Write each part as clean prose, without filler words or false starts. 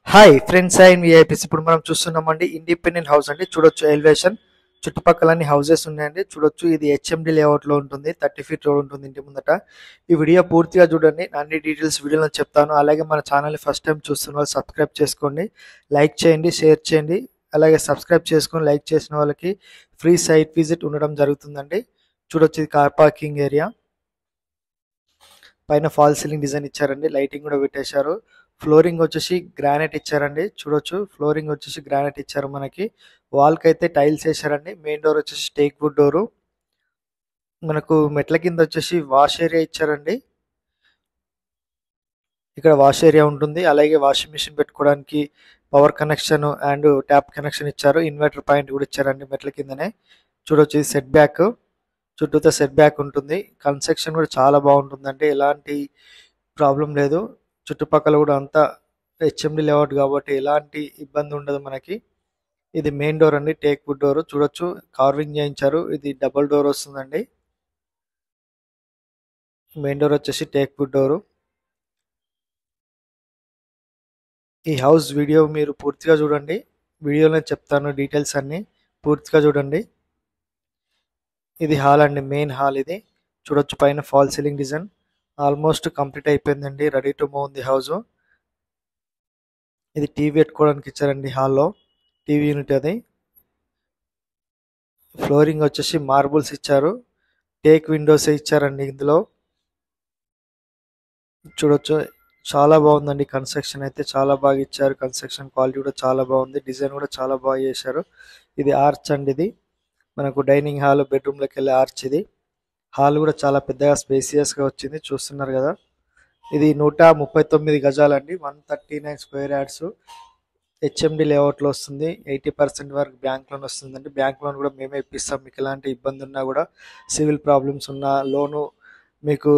Hi friends and VIPs. ఇప్పుడు మనం చూస్తున్నామండి ఇండిపెండెంట్ హౌస్ అండి. చూడొచ్చు ఎలివేషన్, చుట్టుపక్కల హౌసెస్ ఉన్నాయండి. చూడొచ్చు ఇది హెచ్ఎండి లేఅవుట్ లో ఉంటుంది. 30 ఫీట్ రోడ్ ఉంటుంది ఇంటి ముందట. ఈ వీడియో పూర్తిగా చూడండి, అన్ని డీటెయిల్స్ వీడియోలో చెప్తాను. అలాగే మన ఛానల్ ఫస్ట్ టైం చూస్తున్న వాళ్ళు సబ్స్క్రైబ్ చేసుకోండి, లైక్ చేయండి, షేర్ చేయండి. అలాగే సబ్స్క్రైబ్ చేసుకొని లైక్ చేసిన వాళ్ళకి ఫ్రీ సైట్ విజిట్ ఉండడం జరుగుతుందండి. చూడొచ్చు ఇది కార్ పార్కింగ్ ఏరియా. పైన ఫాల్ సీలింగ్ డిజైన్ ఇచ్చారండి, లైటింగ్ కూడా పెట్టేశారు. ఫ్లోరింగ్ వచ్చేసి గ్రానైట్ ఇచ్చారండి. చూడొచ్చు ఫ్లోరింగ్ వచ్చేసి గ్రానైట్ ఇచ్చారు. మనకి వాల్ కి అయితే టైల్స్ వేసారండి. మెయిన్ డోర్ వచ్చేసి టేక్ వుడ్ డోరు. మనకు మెట్ల కింద వచ్చేసి వాష్ ఏరియా ఇచ్చారండి. ఇక్కడ వాష్ ఏరియా ఉంటుంది. అలాగే వాషింగ్ మిషన్ పెట్టుకోవడానికి power connection and tap connection ఇచ్చారు. ఇన్వర్టర్ పాయింట్ కూడా ఇచ్చారండి మెట్ల కిందనే. చూడొచ్చు ఇది సెట్ బ్యాక్, చుట్టూతో సెట్ బ్యాక్ ఉంటుంది. కన్స్ట్రక్షన్ కూడా చాలా బాగుంటుందండి, ఎలాంటి ప్రాబ్లం లేదు. చుట్టుపక్కల కూడా అంతా హెచ్ఎండి లేఅవుట్ కాబట్టి ఎలాంటి ఇబ్బంది ఉండదు మనకి. ఇది మెయిన్ డోర్ అండి, టేక్ వుడ్ డోర్. చూడొచ్చు కార్వింగ్ చేయించారు. ఇది డబుల్ డోర్ వస్తుందండి. మెయిన్ డోర్ వచ్చేసి టేక్ వుడ్ డోర్. ఈ హౌస్ వీడియో మీరు పూర్తిగా చూడండి, వీడియోలో చెప్తాను డీటెయిల్స్ అన్ని పూర్తిగా చూడండి. ఇది హాల్ అండి, మెయిన్ హాల్ ఇది. చూడొచ్చు పైన fall ceiling design almost complete అయిపోయిందండి, రెడీ టు మూవ్ ఉంది హౌస్. ఇది టీవీ పెట్టుకోవడానికి ఇచ్చారండి హాల్లో, టీవీ యూనిట్ అది. ఫ్లోరింగ్ వచ్చేసి మార్బుల్స్ ఇచ్చారు. టేక్ విండోస్ ఇచ్చారండి ఇందులో. చూడొచ్చు చాలా బాగుందండి, కన్స్ట్రక్షన్ అయితే చాలా బాగా ఇచ్చారు. కన్స్ట్రక్షన్ క్వాలిటీ కూడా చాలా బాగుంది, డిజైన్ కూడా చాలా బాగా చేశారు. ఇది ఆర్చ్ అండి, ఇది మనకు డైనింగ్ హాల్ బెడ్రూమ్ లోకి వెళ్ళే ఆర్చ్ ఇది. హాల్ కూడా చాలా పెద్దగా స్పేసియస్ గా వచ్చింది, చూస్తున్నారు కదా. ఇది 139 గజాలండి, 139 స్క్వేర్ యార్డ్స్. హెచ్ఎండి లేఅవుట్లో వస్తుంది. 80% వరకు బ్యాంక్ లోన్ వస్తుందండి. బ్యాంక్ లోన్ కూడా మేమే ఇప్పిస్తాం. మీకు ఎలాంటి ఇబ్బంది ఉన్నా కూడా, సివిల్ ప్రాబ్లమ్స్ ఉన్నా, లోను మీకు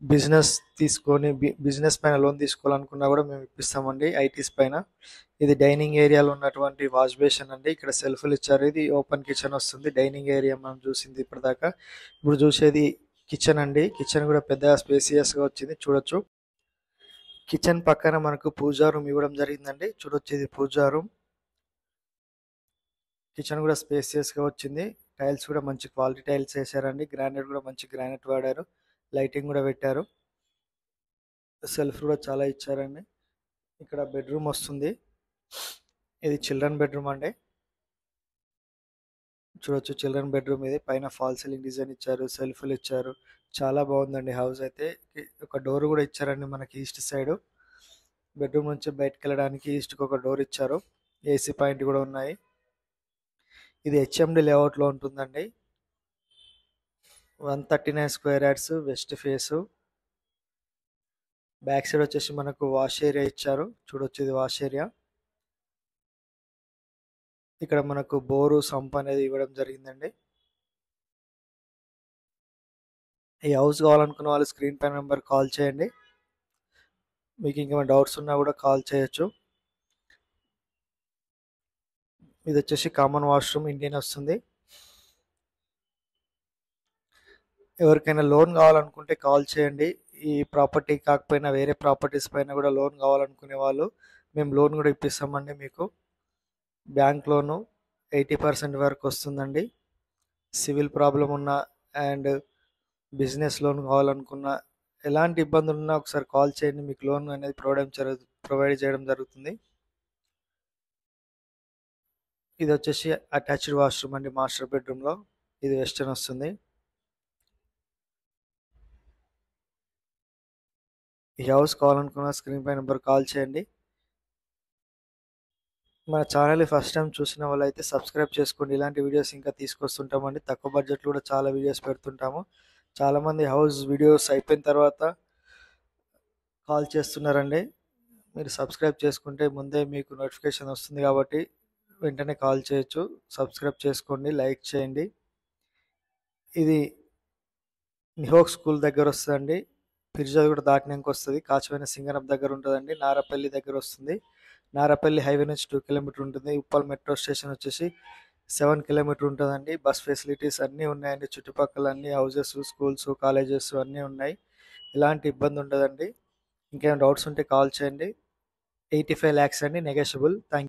బిజినెస్ తీసుకొని బిజినెస్ పైన లోన్ తీసుకోవాలనుకున్నా కూడా మేము ఇప్పిస్తామండి, ఐటీస్ పైన. ఇది డైనింగ్ ఏరియాలో ఉన్నటువంటి వాష్ బేషన్ అండి. ఇక్కడ సెల్ఫ్లు ఇచ్చారు. ఇది ఓపెన్ కిచెన్ వస్తుంది. డైనింగ్ ఏరియా మనం చూసింది ఇప్పటిదాకా. ఇప్పుడు చూసేది కిచెన్ అండి. కిచెన్ కూడా పెద్దగా స్పేసియస్ గా వచ్చింది. చూడొచ్చు కిచెన్ పక్కన మనకు పూజా రూమ్ ఇవ్వడం జరిగిందండి. చూడొచ్చు ఇది పూజా రూమ్. కిచెన్ కూడా స్పేసియస్ గా వచ్చింది. టైల్స్ కూడా మంచి క్వాలిటీ టైల్స్ వేసారండి. గ్రానైట్ కూడా మంచి గ్రానైట్ వాడారు. లైటింగ్ కూడా పెట్టారు. సెల్ఫ్ కూడా చాలా ఇచ్చారండి. ఇక్కడ బెడ్రూమ్ వస్తుంది. ఇది చిల్డ్రన్ బెడ్రూమ్ అండి. చూడొచ్చు చిల్డ్రన్ బెడ్రూమ్ ఇది. పైన ఫాల్ సీలింగ్ డిజైన్ ఇచ్చారు, సెల్ఫ్లు ఇచ్చారు. చాలా బాగుందండి హౌస్ అయితే. ఒక డోర్ కూడా ఇచ్చారండి మనకి ఈస్ట్ సైడ్. బెడ్రూమ్ నుంచి బయటకు వెళ్ళడానికి ఈస్ట్కి ఒక డోర్ ఇచ్చారు. ఏసీ పాయింట్ కూడా ఉన్నాయి. ఇది హెచ్ఎండి లేఅవుట్లో ఉంటుందండి. 139 square yards, west face. Back side వచ్చేసి మనకు వాష్ ఏరియా ఇచ్చారు. చూడొచ్చు ఇది వాష్ ఏరియా. ఇక్కడ మనకు బోరు సంప్ అనేది ఇవ్వడం జరిగిందండి. ఈ హౌస్ కావాలనుకున్న వాళ్ళు స్క్రీన్ పై నెంబర్ కాల్ చేయండి. మీకు ఇంకేమైనా డౌట్స్ ఉన్నా కూడా కాల్ చేయొచ్చు. ఇది వచ్చేసి కామన్ వాష్రూమ్, ఇండియన్ వస్తుంది. ఎవరికైనా లోన్ కావాలనుకుంటే కాల్ చేయండి. ఈ ప్రాపర్టీ కాకపోయినా వేరే ప్రాపర్టీస్ పైన కూడా లోన్ కావాలనుకునే వాళ్ళు మేము లోన్ కూడా ఇప్పిస్తామండి మీకు. బ్యాంక్ లోను 80% వరకు వస్తుందండి. సివిల్ ప్రాబ్లం ఉన్నా అండ్ బిజినెస్ లోన్ కావాలనుకున్నా, ఎలాంటి ఇబ్బందులు ఉన్నా ఒకసారి కాల్ చేయండి, మీకు లోన్ అనేది ప్రొవైడ్ చేయడం జరుగుతుంది. ఇది వచ్చేసి అటాచ్డ్ వాష్రూమ్ అండి మాస్టర్ బెడ్రూమ్లో. ఇది వెస్టర్న్ వస్తుంది. ఈ హౌస్ కావాలనుకున్న స్క్రీన్ పై నెంబర్ కాల్ చేయండి. మన ఛానల్ ఫస్ట్ టైం చూసిన వాళ్ళైతే సబ్స్క్రైబ్ చేసుకోండి. ఇలాంటి వీడియోస్ ఇంకా తీసుకొస్తుంటామండి. తక్కువ బడ్జెట్లో కూడా చాలా వీడియోస్ పెడుతుంటాము. చాలామంది హౌస్ వీడియోస్ అయిపోయిన తర్వాత కాల్ చేస్తున్నారండి. మీరు సబ్స్క్రైబ్ చేసుకుంటే ముందే మీకు నోటిఫికేషన్ వస్తుంది కాబట్టి వెంటనే కాల్ చేయొచ్చు. సబ్స్క్రైబ్ చేసుకోండి, లైక్ చేయండి. ఇది నిహోక్ స్కూల్ దగ్గర వస్తుందండి. పిర్జాది కూడా దాటినాక వస్తుంది. కాచివైన సింగరం దగ్గర ఉంటుందండి. నారపల్లి దగ్గర వస్తుంది. నారపల్లి హైవే నుంచి 2 కిలోమీటర్ ఉంటుంది. ఉప్పల్ మెట్రో స్టేషన్ వచ్చేసి 7 కిలోమీటర్ ఉంటుందండి. బస్ ఫెసిలిటీస్ అన్నీ ఉన్నాయండి. చుట్టుపక్కల అన్ని హౌజెస్, స్కూల్స్, కాలేజెస్ అన్నీ ఉన్నాయి. ఎలాంటి ఇబ్బంది ఉండదండి. ఇంకేమైనా డౌట్స్ ఉంటే కాల్ చేయండి. 85 lakhs అండి, నెగోషియబుల్. థ్యాంక్